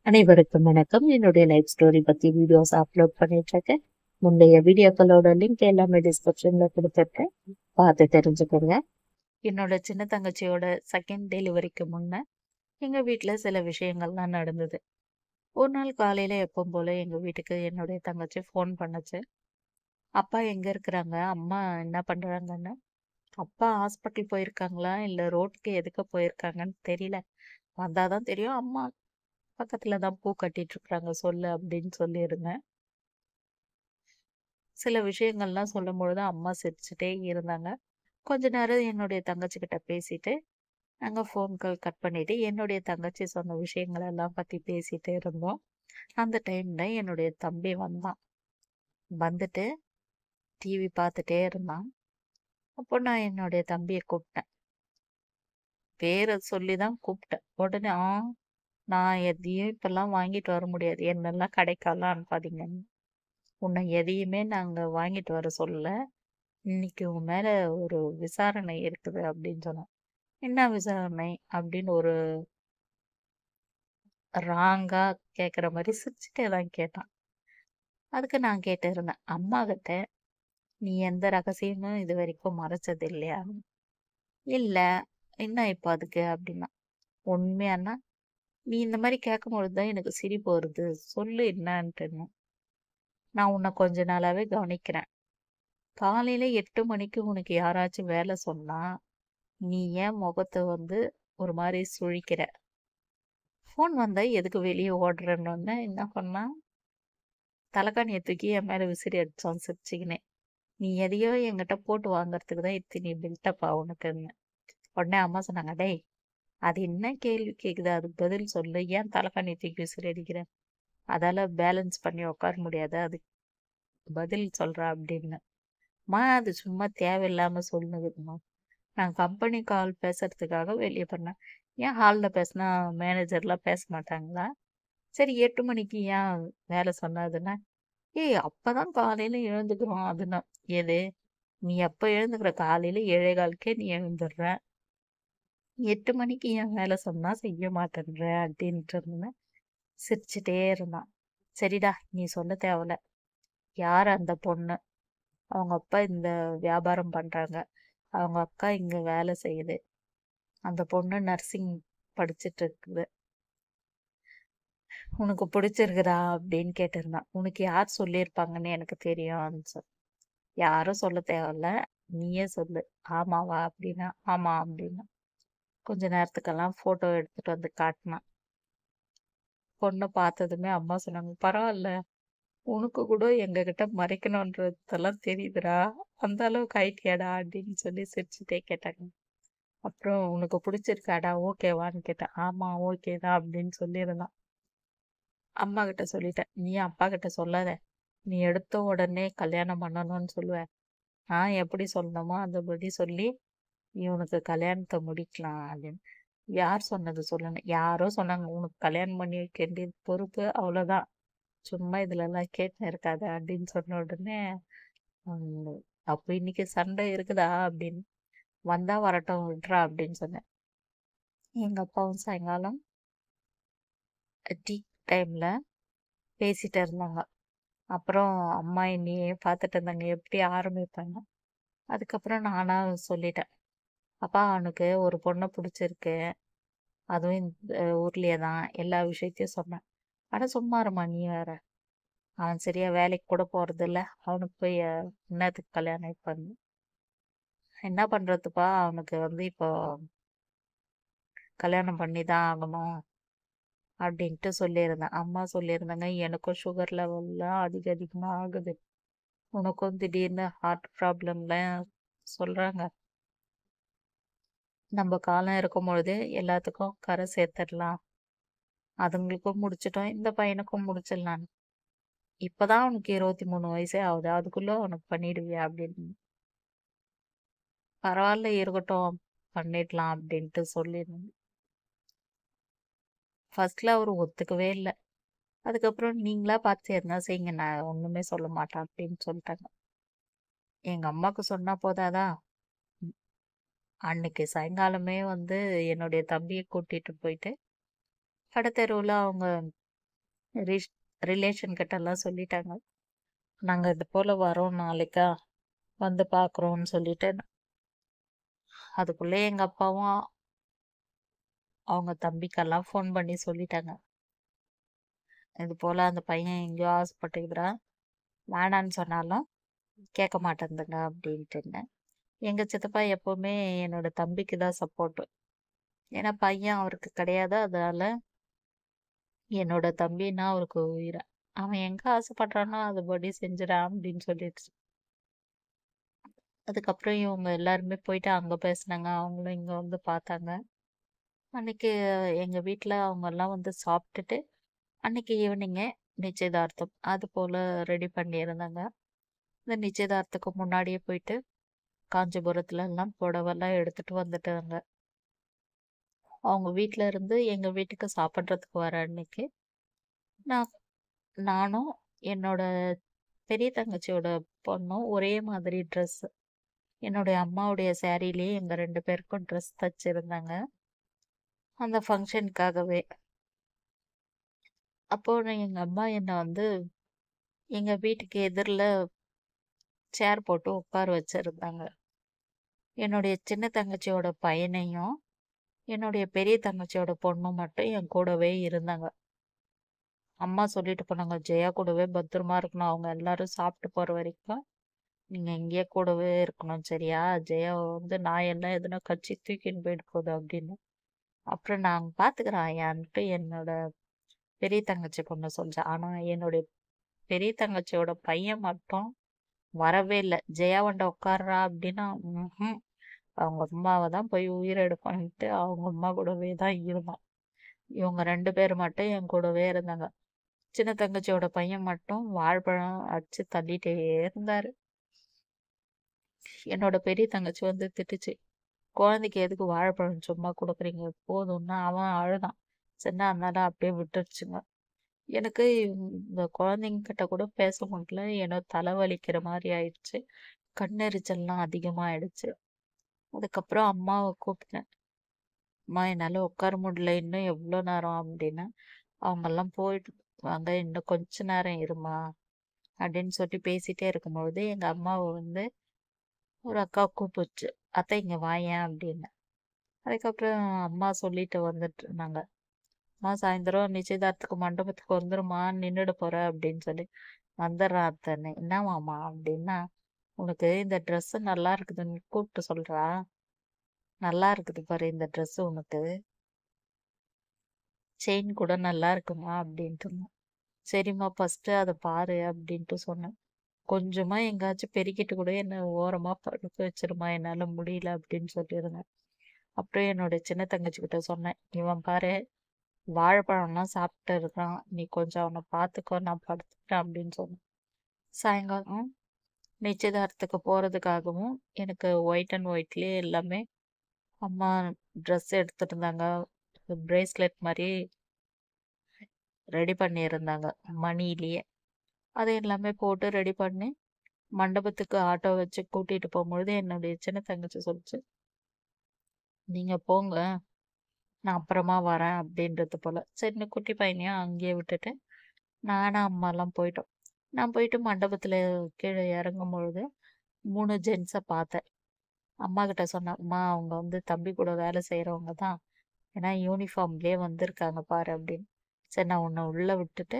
அனைவருக்கும் வணக்கம். என்னுடைய லைஃப் ஸ்டோரி பத்தி வீடியோஸ் அப்லோட் பண்ணிட்டு இருக்கேன். முந்தைய வீடியோக்களோட லிங்க் எல்லாமே டிஸ்கிரிப்ஷன்ல கொடுத்துருக்கேன், பார்த்து தெரிஞ்சுக்கோங்க. என்னோட சின்ன தங்கச்சியோட செகண்ட் டெலிவரிக்கு முன்ன எங்க வீட்டுல சில விஷயங்கள்லாம் நடந்தது. ஒரு நாள் காலையில எப்பவும் போல எங்க வீட்டுக்கு என்னுடைய தங்கச்சி ஃபோன் பண்ணுச்சு. அப்பா எங்க இருக்கிறாங்க, அம்மா என்ன பண்றாங்கன்னு. அப்பா ஹாஸ்பிட்டல் போயிருக்காங்களா இல்ல ரோட்டுக்கு எதுக்க போயிருக்காங்கன்னு தெரியல. வந்தாதான் தெரியும். அம்மா பக்கத்துல தான் பூ கட்டிட்டு இருக்காங்க, சொல்லு அப்படின்னு சொல்லியிருந்தேன். சில விஷயங்கள்லாம் சொல்லும்பொழுது அம்மா சிரிச்சுட்டே இருந்தாங்க. கொஞ்ச நேரம் என்னுடைய தங்கச்சி கிட்ட பேசிட்டு நாங்க ஃபோன் கால் கட் பண்ணிட்டு என்னுடைய தங்கச்சி சொன்ன விஷயங்கள் எல்லாம் பத்தி பேசிட்டே இருந்தோம். அந்த டைம்ல என்னுடைய தம்பி வந்தான். வந்துட்டு டிவி பார்த்துட்டே இருந்தான். அப்போ நான் என்னுடைய தம்பியை கூப்பிட்டேன். பேரை சொல்லிதான் கூப்பிட்டேன். உடனே நான் எதையும் இப்பெல்லாம் வாங்கிட்டு வர முடியாது, என்னெல்லாம் கடைக்கெல்லாம் அனுப்பாதீங்கன்னு. உன்னை எதையுமே நாங்க வாங்கிட்டு வர சொல்லல. இன்னைக்கு உன் மேல ஒரு விசாரணை இருக்குது அப்படின்னு சொன்னான். என்ன விசாரணை அப்படின்னு ஒரு ராங்கா கேக்குற மாதிரி சிரிச்சுட்டே தான் கேட்டான். அதுக்கு நான் கேட்டு இருந்தேன், அம்மா கிட்ட நீ எந்த ரகசியமும் இது வரைக்கும் மறைச்சது இல்லையா? இல்ல. என்ன இப்ப அதுக்கு அப்படின்னா, உண்மையானா நீ இந்த மாதிரி கேட்கும் பொழுதுதான் எனக்கு சிரிப்பு வருது, சொல்லு என்னன்ட்டுன்னு. நான் உன்னை கொஞ்ச நாளாவே கவனிக்கிறேன். காலையில 8 மணிக்கு உனக்கு யாராச்சும் வேலை சொன்னா நீ ஏன் முகத்தை ஒரு மாதிரி சுழிக்கிற? ஃபோன் வந்தா எதுக்கு வெளியே ஓடுறேன்னு என்ன பண்ணா, தலைகாணியை தூக்கி என் மேல விசிறி அடிச்சான் சிரிச்சுக்கினே. நீ எதையோ என்கிட்ட போட்டு வாங்குறதுக்கு தான் இத்தனை பில்டப்பா உனக்குன்னு. உடனே அம்மா சொன்னாங்க, டேய் அது என்ன கேள்வி கேக்குது, அதுக்கு பதில் சொல்லு, ஏன் தலைகாணியை தூக்கி விசிறி அடிக்கிற? அதால பேலன்ஸ் பண்ணி உட்கார முடியாது, அதுக்கு பதில் சொல்றா அப்படின்னு. மா அது சும்மா தேவையில்லாம சொல்லுதுமா. நான் கம்பெனி கால் பேசுறதுக்காக வெளியே பண்ணேன். ஏன் ஹாலில் பேசினா மேனேஜர்லாம் பேச மாட்டாங்களா? சரி 8 மணிக்கு ஏன் வேலை சொன்னாதுன்னா, ஏய் அப்பதான் காலையில எழுந்துக்கிறோம் அதுனா. எது? நீ எப்ப எழுந்துக்கிற? காலையில 7:15க்கே நீ எழுந்துடுற. 8 மணிக்கு ஏன் வேலை சொன்னா செய்ய மாட்டேன்ற அப்படின்ட்டு இருந்தேன். சிரிச்சுட்டே இருந்தான். சரிடா நீ சொல்ல தேவையில்ல. யார் அந்த பொண்ணு? அவங்க அப்பா இந்த வியாபாரம் பண்றாங்க, அவங்க அக்கா இங்க வேலை செய்யுது, அந்த பொண்ணு நர்சிங் படிச்சுட்டு இருக்குது. உனக்கு பிடிச்சிருக்குதா அப்படின்னு கேட்டிருந்தான். உனக்கு யார் சொல்லியிருப்பாங்கன்னு எனக்கு தெரியும் சொல். யாரும் சொல்ல தேவையில்ல, நீயே சொல்லு. ஆமாவா அப்படின்னா, ஆமா அப்படின்னா. கொஞ்ச நேரத்துக்கெல்லாம் போட்டோ எடுத்துட்டு வந்து காட்டினான். பொண்ணை பார்த்ததுமே அம்மா சொன்னாங்க, பரவாயில்ல, உனக்கு கூட எங்க கிட்ட மறைக்கணுன்றதெல்லாம் தெரியுதுடா, அந்த அளவுக்கு ஆயிட்டியாடா அப்படின்னு சொல்லி சிரிச்சுட்டே கேட்டாங்க. அப்புறம் உனக்கு பிடிச்சிருக்காடா, ஓகேவான்னு கேட்டேன். ஆமா ஓகே தான் அப்படின்னு சொல்லியிருந்தான். அம்மா கிட்ட சொல்லிட்டேன், நீ அப்பா கிட்ட சொல்லாத, நீ எடுத்த உடனே கல்யாணம் பண்ணணும்னு சொல்லுவ. நான் எப்படி சொல்லணுமோ அந்தபடி சொல்லி இவனுக்கு கல்யாணத்தை முடிக்கலாம் அப்படின்னு. யார் சொன்னது சொல்லணும்? யாரோ சொன்னாங்க உனக்கு கல்யாணம் பண்ணி வைக்க வேண்டியது பொறுப்பு, அவ்வளவுதான், சும்மா இதுல எல்லாம் கேட்டு இருக்காத அப்படின்னு சொன்ன உடனே ஹம், அப்ப இன்னைக்கு சண்டை இருக்குதா அப்படின்னு. வந்தா வரட்டும் விட்றா அப்படின்னு சொன்னேன். எங்க அப்பாவும் சாயங்காலம் டீ டைம்ல பேசிட்டு இருந்தாங்க. அப்புறம் அம்மா என்னையே பார்த்துட்டு இருந்தாங்க, எப்படி ஆரம்பிப்பாங்க. அதுக்கப்புறம் நானா சொல்லிட்டேன், அப்பா அவனுக்கு ஒரு பொண்ணை பிடிச்சிருக்கு, அதுவும் இந்த ஊர்லயே தான், எல்லா விஷயத்தையும் சொன்னேன். ஆனா சும்மா இருமா நீ வேற, அவன் சரியா வேலைக்கு கூட போறது இல்ல, அவனுக்கு போய் என்னத்துக்கு கல்யாணம் பண்ணு? என்ன பண்றதுப்பா, அவனுக்கு இப்போ கல்யாணம் பண்ணி தான் ஆகணும் அப்படின்ட்டு சொல்லியிருந்தேன். அம்மா சொல்லியிருந்தாங்க, எனக்கும் சுகர் லெவல்லாம் அதிகமா ஆகுது, உனக்கும் திடீர்னு ஹார்ட் ப்ராப்ளம்லாம் சொல்றாங்க. நம்ம காலம் இருக்கும் பொழுது எல்லாத்துக்கும் கரை சேர்த்துடலாம், அதுங்களுக்கும் முடிச்சிட்டோம், இந்த பையனுக்கும் முடிச்சிடலாம். இப்பதான் அவனுக்கு 23 வயசே ஆகுது, அதுக்குள்ள அவனுக்கு பண்ணிடுவியா அப்படின்னு. பரவாயில்ல இருக்கட்டும், பண்ணிடலாம் அப்படின்ட்டு சொல்லியிருந்தேன். ஃபர்ஸ்ட்ல அவரு ஒத்துக்கவே இல்லை. அதுக்கப்புறம் நீங்களா பார்த்து எதுனா செய்யுங்க, நான் ஒண்ணுமே சொல்ல மாட்டேன் அப்படின்னு சொல்லிட்டாங்க. எங்க அம்மாக்கு சொன்னா போதாதா? ம், அன்னைக்கு சாயங்காலமே என்னுடைய தம்பியை கூட்டிட்டு போயிட்டு கடத்தெருவுல அவங்க ரிலேஷன் கிட்ட எல்லாம் சொல்லிட்டாங்க. நாங்க இது போல வரோம் நாளைக்கா, வந்து பாக்குறோம்னு சொல்லிட்டு. அதுக்குள்ளே எங்க அப்பாவும் அவங்க தம்பிக்கெல்லாம் ஃபோன் பண்ணி சொல்லிட்டாங்க. இது போல அந்த பையன் எங்கேயோ ஆசைப்பட்டுக்கிறான், வேணான்னு சொன்னாலும் கேட்க மாட்டேங்குதுங்க அப்படின்ட்டுன்னு. எங்க சித்தப்பா எப்பவுமே என்னோட தம்பிக்கு தான் சப்போர்ட். ஏன்னா பையன் அவருக்கு கிடையாது, அதனால என்னோட தம்பின்னா அவருக்கு உயிரை. அவன் எங்க ஆசைப்படுறானோ அதுபடி செஞ்சுறான் அப்படின்னு சொல்லிடுச்சு. அதுக்கப்புறம் இவங்க எல்லாருமே போயிட்டு அங்க பேசுனாங்க, அவங்களும் இங்க வந்து பார்த்தாங்க. அன்னைக்கு எங்க வீட்ல அவங்க எல்லாம் வந்து சாப்பிட்டுட்டு அன்னைக்கு ஈவினிங்கே நிச்சயதார்த்தம் அது போல ரெடி பண்ணியிருந்தாங்க. இந்த நிச்சயதார்த்தத்துக்கு முன்னாடியே போயிட்டு காஞ்சிபுரத்துல எல்லாம் புடவெல்லாம் எடுத்துட்டு வந்துட்டாங்க. அவங்க வீட்ல இருந்து எங்க வீட்டுக்கு சாப்பிட்றதுக்கு வர அன்னைக்கு நான் நானும் என்னோட பெரிய தங்கச்சியோட பொண்ணும் ஒரே மாதிரி ட்ரெஸ், என்னுடைய அம்மாவுடைய சாரிலேயே எங்க 2 பேருக்கும் ட்ரெஸ் தச்சிருந்தாங்க அந்த ஃபங்க்ஷனுக்காகவே. அப்போ எங்க அம்மா என்னை வந்து எங்க வீட்டுக்கு எதிரில் சேர் போட்டு உட்கார வச்சிருந்தாங்க. என்னுடைய சின்ன தங்கச்சியோட பையனையும் என்னுடைய பெரிய தங்கச்சியோட பொண்ணும் மட்டும் என் கூடவே இருந்தாங்க. அம்மா சொல்லிட்டு போனாங்க, ஜெயா கூடவே பத்திரமா இருக்கணும், அவங்க எல்லாரும் சாப்பிட்டு போற வரைக்கும் நீங்க இங்கேயே கூடவே இருக்கணும், சரியா? ஜெயா வந்து நாய் எல்லாம் எதுனா கச்சி தூக்கின்னு போயிட்டு போகுது அப்படின்னு. அப்புறம் நாங்க பாத்துக்கிறோம் ஐயான்ட்டு என்னோட பெரிய தங்கச்சி பொண்ணு சொல்லிச்சேன். ஆனா என்னுடைய பெரிய தங்கச்சியோட பையன் மட்டும் வரவே இல்லை. ஜெயா வண்ட உட்கார்றா அப்படின்னா அவங்க அம்மாவை தான் போய் உயிரை எடுப்பான்ட்டு அவங்க அம்மா கூடவே தான் இருந்தான். இவங்க 2 பேர் மட்டும் என் கூடவே இருந்தாங்க. சின்ன தங்கச்சியோட பையன் மட்டும் வாழைப்பழம் அடிச்சு தள்ளிட்டே இருந்தாரு. என்னோட பெரிய தங்கச்சி வந்து திட்டுச்சு, குழந்தைக்கு எதுக்கு வாழைப்பழம் சும்மா கொடுக்குறீங்க, போதும்னா அவன் அழுதான். சரின்னா அதனால அப்படியே விட்டுருச்சுங்க. எனக்கு இந்த குழந்தைங்க கிட்ட கூட பேச முடியல, ஏன்னா தலைவலிக்கிற மாதிரி ஆயிடுச்சு, கண்ணெரிச்சல்லாம் அதிகமாயிடுச்சு. அதுக்கப்புறம் அம்மாவை கூப்பிட்டேன், அம்மா என்னால உட்கார முடியல, இன்னும் எவ்வளோ நேரம் அப்படின்னு. அவங்கெல்லாம் போயிட்டு வாங்க, இன்னும் கொஞ்ச நேரம் இருமா அப்படின்னு சொல்லி பேசிட்டே இருக்கும்பொழுது எங்க அம்மாவை வந்து ஒரு அக்கா கூப்பிடுச்சு, அத்தை இங்க வாயேன் அப்படின்னு. அதுக்கப்புறம் அம்மா சொல்லிட்டு வந்துட்டு இருந்தாங்க, அம்மா சாயந்தரம் நிச்சயதார்த்தத்துக்கு மண்டபத்துக்கு வந்துருமா, நின்றுட போற அப்படின்னு சொல்லி. வந்துடுறேன் அத்தனை. என்னவாமா அப்படின்னா, உனக்கு இந்த ட்ரெஸ் நல்லா இருக்குதுன்னு கூப்பிட்டு சொல்றா, நல்லா இருக்குது பாரு இந்த ட்ரெஸ் உனக்கு, செயின் கூட நல்லா இருக்குமா அப்படின்ட்டு இருந்தா. சரிம்மா ஃபர்ஸ்ட் அதை பாரு அப்படின்ட்டு சொன்னேன். கொஞ்சமா எங்காச்சும் பெருக்கிட்டு கூட என்ன ஓரமா படுக்க வச்சிருமா, என்னால முடியல அப்படின்னு சொல்லியிருந்தேன். அப்புறம் என்னோட சின்ன தங்கச்சி கிட்ட சொன்னேன், இவன் பாரு வாழைப்பழம்லாம் சாப்பிட்டு இருக்கான், நீ கொஞ்சம் அவனை பார்த்துக்கோ, நான் படுத்துட்டேன் அப்படின்னு சொன்னேன். சாயங்காலம் நிச்சயதார்த்தத்துக்கு போறதுக்காகவும் எனக்கு ஒயிட் அண்ட் ஒயிட்லயே எல்லாமே அம்மா ட்ரெஸ் எடுத்துட்டு இருந்தாங்க. பிரேஸ்லெட் மாதிரி ரெடி பண்ணி இருந்தாங்க மணிலேயே. அதை எல்லாமே போட்டு ரெடி பண்ணி மண்டபத்துக்கு ஆட்டோ வச்சு கூட்டிட்டு போகும்பொழுது என்னுடைய சின்ன தங்கச்சி சொல்லிச்சு, நீங்க போங்க, நான் அப்புறமா வரேன் அப்படின்றது போல. சரின்னு குட்டி பையனையும் அங்கேயே விட்டுட்டு நானும் அம்மாலாம் போயிட்டோம். நான் போயிட்டு மண்டபத்துல கீழே இறங்கும் பொழுது 3 ஜென்ஸை பார்த்தேன். அம்மா கிட்ட சொன்னேன், அம்மா அவங்க வந்து தம்பி கூட வேலை செய்யறவங்க தான், ஏன்னா யூனிஃபார்ம்லயே வந்திருக்காங்க பாரு அப்படின்னு. சரி நான் உன்னை உள்ள விட்டுட்டு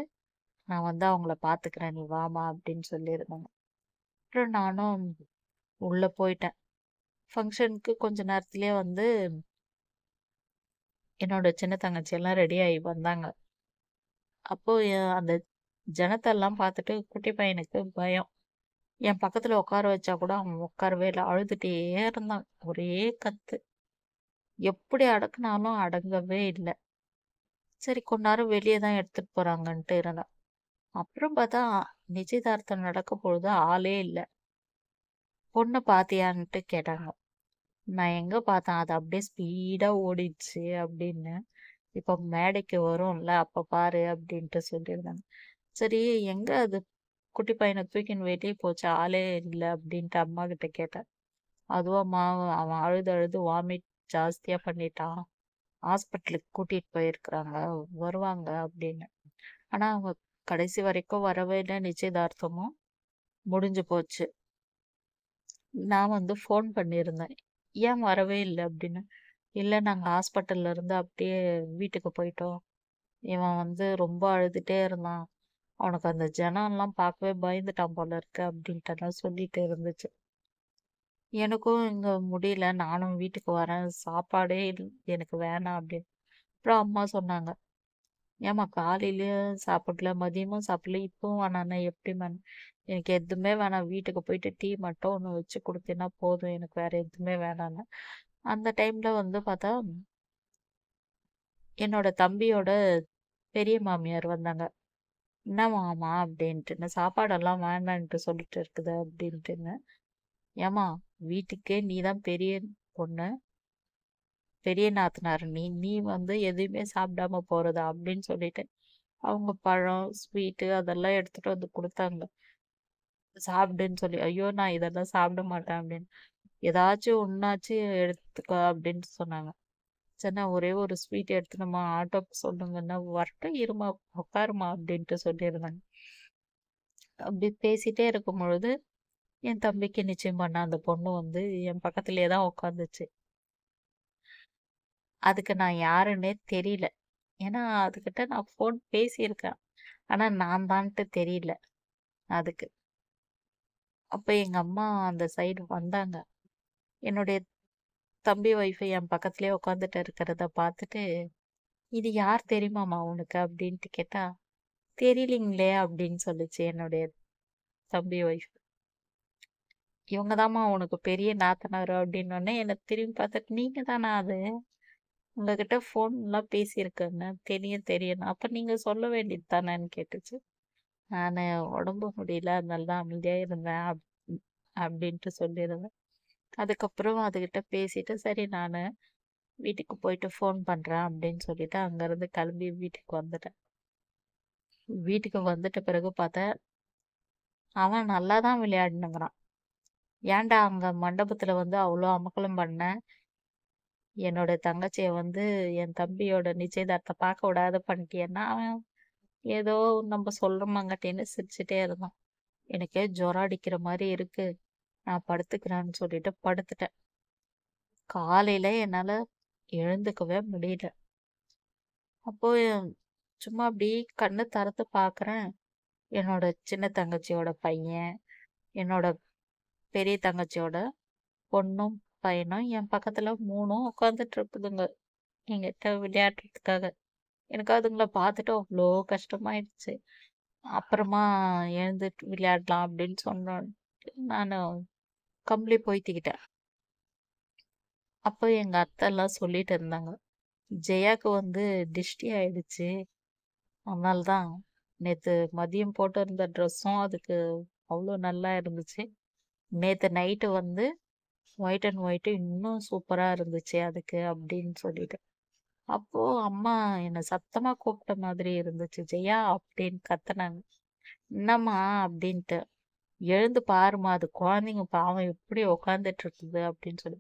நான் வந்து அவங்கள பாத்துக்கிறேன், நீ வாமா அப்படின்னு சொல்லியிருந்தாங்க. அப்புறம் நானும் உள்ள போயிட்டேன். ஃபங்க்ஷனுக்கு கொஞ்ச நேரத்திலேயே வந்து என்னோட சின்ன தங்கச்சி எல்லாம் ரெடி ஆகி வந்தாங்க. அப்போ அந்த ஜனத்தெல்லாம் பார்த்துட்டு குட்டி பையனுக்கு பயம். என் பக்கத்துல உட்கார வச்சா கூட அவன் உட்காரவே இல்லை, அழுதுட்டே இருந்தான். ஒரே கத்து, எப்படி அடக்குனாலும் அடங்கவே இல்லை. சரி கொஞ்ச நேரம் வெளியே தான் எடுத்துட்டு போறாங்கன்ட்டு இருந்தேன். அப்புறம் பார்த்தா நிச்சயதார்த்தம் நடக்கும் பொழுது ஆளே இல்லை. பொண்ணு பாத்தியான்ட்டு கேட்டாங்க. நான் எங்க பார்த்தேன், அது அப்படியே ஸ்பீடா ஓடிடுச்சு அப்படின்னு. இப்ப மேடைக்கு வரும்ல அப்ப பாரு அப்படின்ட்டு சொல்லியிருந்தாங்க. சரி எங்க அது குட்டி பையனை தூக்கின்னு வெளியே போச்சு, ஆளே இல்லை அப்படின்ட்டு அம்மா கிட்ட கேட்டேன். அதுவாம்மா, அவன் அழுது அழுது வாமிட் ஜாஸ்தியா பண்ணிட்டான், ஹாஸ்பிட்டலுக்கு கூட்டிட்டு போயிருக்கிறாங்க, வருவாங்க அப்படின்னு. ஆனா அவங்க கடைசி வரைக்கும் வரவே இல்லை. நிச்சயதார்த்தமும் முடிஞ்சு போச்சு. நான் வந்து ஃபோன் பண்ணியிருந்தேன். ஏன் வரவே இல்லை அப்படின்னு. இல்லை, நாங்க ஹாஸ்பிட்டல்ல இருந்து அப்படியே வீட்டுக்கு போயிட்டோம். இவன் வந்து ரொம்ப அழுதுட்டே இருந்தான். அவனுக்கு அந்த ஜனம்லாம் பார்க்கவே பயந்துட்டான் போல இருக்கு அப்படின்ட்டுலாம் சொல்லிட்டு இருந்துச்சு. எனக்கும் இங்க முடியல. நானும் வீட்டுக்கு வரேன். சாப்பாடே எனக்கு வேணாம் அப்படின்னு. அப்புறம் அம்மா சொன்னாங்க, ஏம்மா காலையிலயும் சாப்பிடல, மதியமும் சாப்பிடல, இப்பவும் வேணாண்ணா எப்படிம்மா? எனக்கு எதுவுமே வேணாம். வீட்டுக்கு போயிட்டு டீ மட்டும் ஒன்று வச்சு கொடுத்தீங்கன்னா போதும். எனக்கு வேற எதுவுமே வேணான்னு. அந்த டைம்ல வந்து பார்த்தா என்னோட தம்பியோட பெரிய மாமியார் வந்தாங்க. என்ன மாமா அப்படின்ட்டு, சாப்பாடெல்லாம் வேணான்ட்டு சொல்லிட்டு இருக்குது அப்படின்ட்டுன்னு. ஏம்மா, வீட்டுக்கே நீ தான் பெரிய பொண்ணு, பெரிய நாத்தனார், நீ நீ வந்து எதுவுமே சாப்பிடாம போறதா அப்படின்னு சொல்லிட்டு அவங்க பழம் ஸ்வீட்டு அதெல்லாம் எடுத்துட்டு வந்து கொடுத்தாங்க. சாப்பிடுன்னு சொல்லி. ஐயோ, நான் இதெல்லாம் சாப்பிட மாட்டேன் அப்படின்னு. ஏதாச்சும் ஒன்னாச்சும் எடுத்துக்க அப்படின்னு சொன்னாங்க. சரி, நான் ஒரே ஒரு ஸ்வீட் எடுத்துனோமா, ஆட்டோக்கு சொல்லுங்கன்னா வரட்டும், இருமா, உட்காருமா அப்படின்ட்டு சொல்லியிருந்தாங்க. அப்படி பேசிட்டே இருக்கும் பொழுது என் தம்பிக்கு நிச்சயம் பண்ண அந்த பொண்ணு வந்து என் பக்கத்துலயே தான் உட்காந்துச்சு. அதுக்கு நான் யாருன்னே தெரியல. ஏன்னா அதுகிட்ட நான் ஃபோன் பேசியிருக்கேன். ஆனா நான் தான்ட்டு தெரியல அதுக்கு. அப்ப எங்க அம்மா அந்த சைடு வந்தாங்க. என்னுடைய தம்பி ஒய்ஃப் என் பக்கத்துலயே உட்காந்துட்டு இருக்கிறத பார்த்துட்டு, இது யார் தெரியுமாம்மா உனக்கு அப்படின்ட்டு கேட்டா, தெரியலீங்களே அப்படின்னு சொல்லுச்சு என்னுடைய தம்பி ஒய்ஃப். இவங்க தாம்மா உனக்கு பெரிய நாத்தனார் அப்படின்னோடனே என்னை திரும்பி பார்த்துட்டு, நீங்க தானா அது? உங்ககிட்ட ஃபோன்லாம் பேசியிருக்கேங்க. தெரியும் தெரியும். அப்ப நீங்க சொல்ல வேண்டியது தானேன்னு கேட்டுச்சு. நானு உடம்பு முடியல, அதனால தான் அமைதியா இருந்தேன் அப்படின்ட்டு சொல்லியிருந்தேன். அதுக்கப்புறம் அதுகிட்ட பேசிட்டு, சரி நானு வீட்டுக்கு போயிட்டு ஃபோன் பண்றேன் அப்படின்னு சொல்லிட்டு அங்கிருந்து கிளம்பி வீட்டுக்கு வந்துட்டேன். வீட்டுக்கு வந்துட்ட பிறகு பார்த்தா, அவன் நல்லா தான் விளையாடினுங்கிறான். ஏன்டா அங்க மண்டபத்துல வந்து அவ்வளோ அமக்கலம் பண்ண? என்னோட தங்கச்சிய வந்து என் தம்பியோட நிச்சயதார்த்தம் பார்க்க விடாத பண்ணிட்டியன்னா, அவன் ஏதோ நம்ம சொல்றோமாங்கட்டேன்னு சிரிச்சுட்டே இருந்தான். எனக்கே ஜுரம் அடிக்கிற மாதிரி இருக்கு. நான் படுத்துக்கிறேன்னு சொல்லிட்டு படுத்துட்டேன். காலையில என்னால எழுந்துக்கவே முடியல. அப்போ சும்மா அப்படி கண்ணு திறந்து பார்க்குறேன். என்னோட சின்ன தங்கச்சியோட பையன், என்னோட பெரிய தங்கச்சியோட பொண்ணும் பையனும் என் பக்கத்துல 3ம் உட்காந்துட்டு இருக்குதுங்க என்கிட்ட விளையாடுறதுக்காக. எனக்கு அதுங்கள பார்த்துட்டு அவ்வளோ கஷ்டமாயிடுச்சு. அப்புறமா எழுந்துட்டு விளையாடலாம் அப்படின்னு சொன்னோம். நான் கம்பளி போய்த்திக்கிட்டேன். அப்போ எங்க அத்தை எல்லாம் சொல்லிட்டு இருந்தாங்க, ஜெயாக்கு வந்து டிஷ்டி ஆயிடுச்சு. அதனால தான் நேத்து மதியம் போட்டிருந்த ட்ரெஸ்ஸும் அதுக்கு அவ்வளோ நல்லா இருந்துச்சு. நேத்து நைட்டு வந்து ஒயிட் அண்ட் ஒயிட் இன்னும் சூப்பரா இருந்துச்சு அதுக்கு அப்படின்னு சொல்லிட்டு. அப்போ அம்மா என்னை சத்தமா கூப்பிட்ட மாதிரி இருந்துச்சு. ஜெயா அப்படின்னு கத்துனாங்க. என்னம்மா அப்படின்ட்டு. எழுந்து பாரும்மா, அது குழந்தைங்க பாவம் எப்படி உக்காந்துட்டு இருக்குது அப்படின்னு சொல்லி.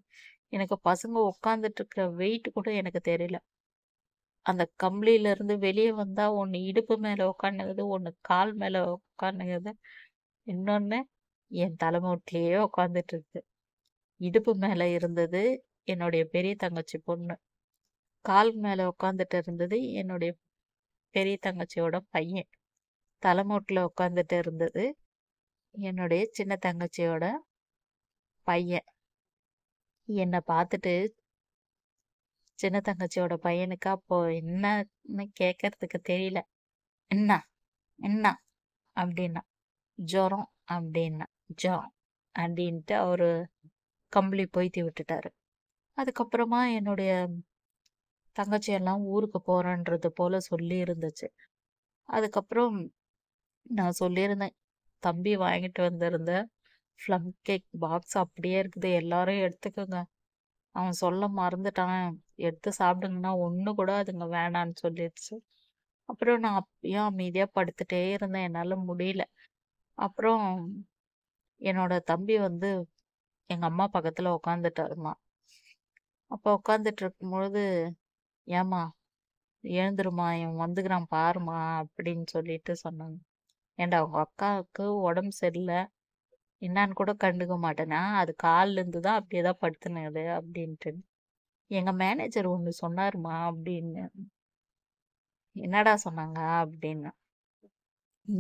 எனக்கு பசங்க உட்காந்துட்டு இருக்கிற வெயிட் கூட எனக்கு தெரியல. அந்த கம்பளியில இருந்து வெளியே வந்தா ஒண்ணு இடுப்பு மேல உட்காந்துக்குது, ஒண்ணு கால் மேல உட்காந்துக்குது, இன்னொன்னு என் தலைமுட்டிலேயே உட்காந்துட்டு இருக்கு. இடுப்பு மேல இருந்தது என்னுடைய பெரிய தங்கச்சி பொண்ணு. கால் மேல உட்காந்துட்டு இருந்தது என்னுடைய பெரிய தங்கச்சியோட பையன். தலைமூட்டுல உட்காந்துட்டு இருந்தது என்னுடைய சின்ன தங்கச்சியோட பையன். என்னை பார்த்துட்டு சின்ன தங்கச்சியோட பையனுக்கு அப்போ என்னன்னு கேட்கறதுக்கு தெரியல. என்ன என்ன அப்படின்னா, ஜுரம் அப்படின்னா, ஜுரம் அப்படின்ட்டு அவரு கம்பளி போய்த்தி விட்டுட்டாரு. அதுக்கப்புறமா என்னுடைய தங்கச்சி எல்லாம் ஊருக்கு போறேன்றது போல சொல்லி இருந்துச்சு. அதுக்கப்புறம் நான் சொல்லியிருந்தேன், தம்பி வாங்கிட்டு வந்திருந்த ப்ளம் கேக் பாக்ஸ் அப்படியே இருக்குது, எல்லாரும் எடுத்துக்கோங்க. அவன் சொல்ல மறந்துட்டான், எடுத்து சாப்பிடுங்கன்னா ஒண்ணு கூட அதுங்க வேணான்னு சொல்லிடுச்சு. அப்புறம் நான் அப்பயும் அமைதியா படுத்துட்டே இருந்தேன். என்னால முடியல. அப்புறம் என்னோட தம்பி வந்து எங்க அம்மா பக்கத்துல உட்காந்துட்டு இருந்தான். அப்ப உட்காந்துட்டு இருக்கும்பொழுது, ஏம்மா, எழுந்துருமா, இவன் வந்துக்கிறான் பாரும்மா அப்படின்னு சொல்லிட்டு சொன்னாங்க. ஏன்டா உங்க அக்காவுக்கு உடம்பு சரியில்ல, என்னான்னு கூட கண்டுக்க மாட்டேனா, அது கால்ல இருந்து தான் அப்படியே தான் படுத்துனுக்குது அப்படின்ட்டு. எங்க மேனேஜர் ஒண்ணு சொன்னாருமா அப்படின்னு. என்னடா சொன்னாங்க அப்படின்னு.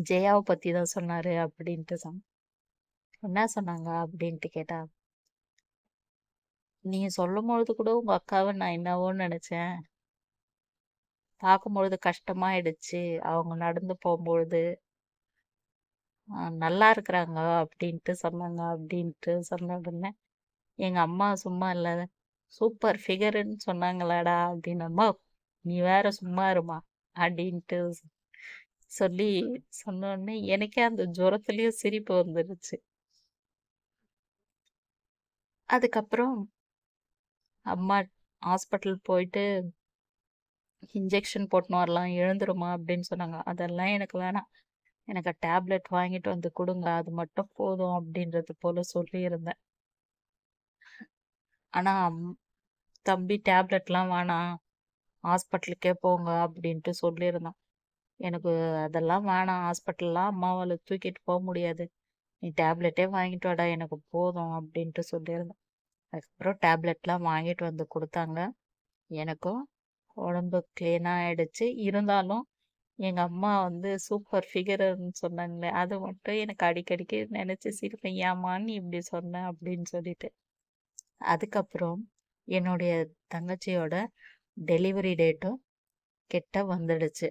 ஜெயாவை பத்தி தான் சொன்னாரு அப்படின்ட்டு சொன்ன. என்ன சொன்னாங்க அப்படின்ட்டு கேட்டா, நீங்க சொல்லும்பொழுது கூட உங்க அக்காவை நான் என்னவோன்னு நினைச்சேன். பார்க்கும்பொழுது கஷ்டமாயிடுச்சு. அவங்க நடந்து போகும்பொழுது. நல்லா இருக்கிறாங்க அப்படின்ட்டு சொன்னாங்க அப்படின்ட்டு சொன்ன உடனே, எங்க அம்மா சும்மா இல்ல, சூப்பர் ஃபிகருன்னு சொன்னாங்களாடா அப்படின்னு. அம்மா நீ வேற சும்மா இருமா அப்படின்ட்டு சொல்லி சொன்ன உடனே எனக்கே அந்த ஜுரத்துலயும் சிரிப்பு வந்துருச்சு. அதுக்கப்புறம் அம்மா ஹாஸ்பிட்டல் போயிட்டு இன்ஜெக்ஷன் போட்டுன்னு வரலாம், எழுந்துருமா அப்படின்னு சொன்னாங்க. அதெல்லாம் எனக்கு வேணாம். எனக்கு டேப்லெட் வாங்கிட்டு வந்து குடுங்க. அது மட்டும் போதும் அப்படின்றது போல சொல்லியிருந்தேன். ஆனா தம்பி டேப்லெட்லாம் வேணாம். ஹாஸ்பிட்டலுக்கே போங்க அப்படின்ட்டு சொல்லியிருந்தான். எனக்கு அதெல்லாம் வேணாம். ஹாஸ்பிட்டல்லாம் அம்மாவால தூக்கிட்டு போ முடியாது. நீ டேப்லெட்டே வாங்கிட்டு வாடா எனக்கு போதும் அப்படின்ட்டு சொல்லியிருந்தேன். அதுக்கப்புறம் டேப்லெட்லாம் வாங்கிட்டு வந்து குடுத்தாங்க. எனக்கும் உடம்பு கிளீனா ஆயிடுச்சு. இருந்தாலும் எங்க அம்மா வந்து சூப்பர் ஃபிகர்ன்னு சொன்னாங்களே, அது மட்டும் எனக்கு அடிக்கடிக்கு நினைச்சு சிரிப்பேன். ஏம்மா நீ இப்படி சொன்ன அப்படின்னு சொல்லிட்டு. அதுக்கப்புறம் என்னுடைய தங்கச்சியோட டெலிவரி டேட்டும் கிட்ட வந்துடுச்சு.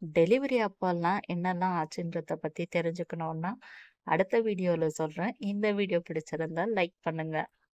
டெலிவரி அப்போல்லாம் என்னெல்லாம் ஆச்சுன்றத பத்தி தெரிஞ்சுக்கணும்னா, அடுத்த வீடியோல சொல்றேன். இந்த வீடியோ பிடிச்சிருந்தா லைக் பண்ணுங்க.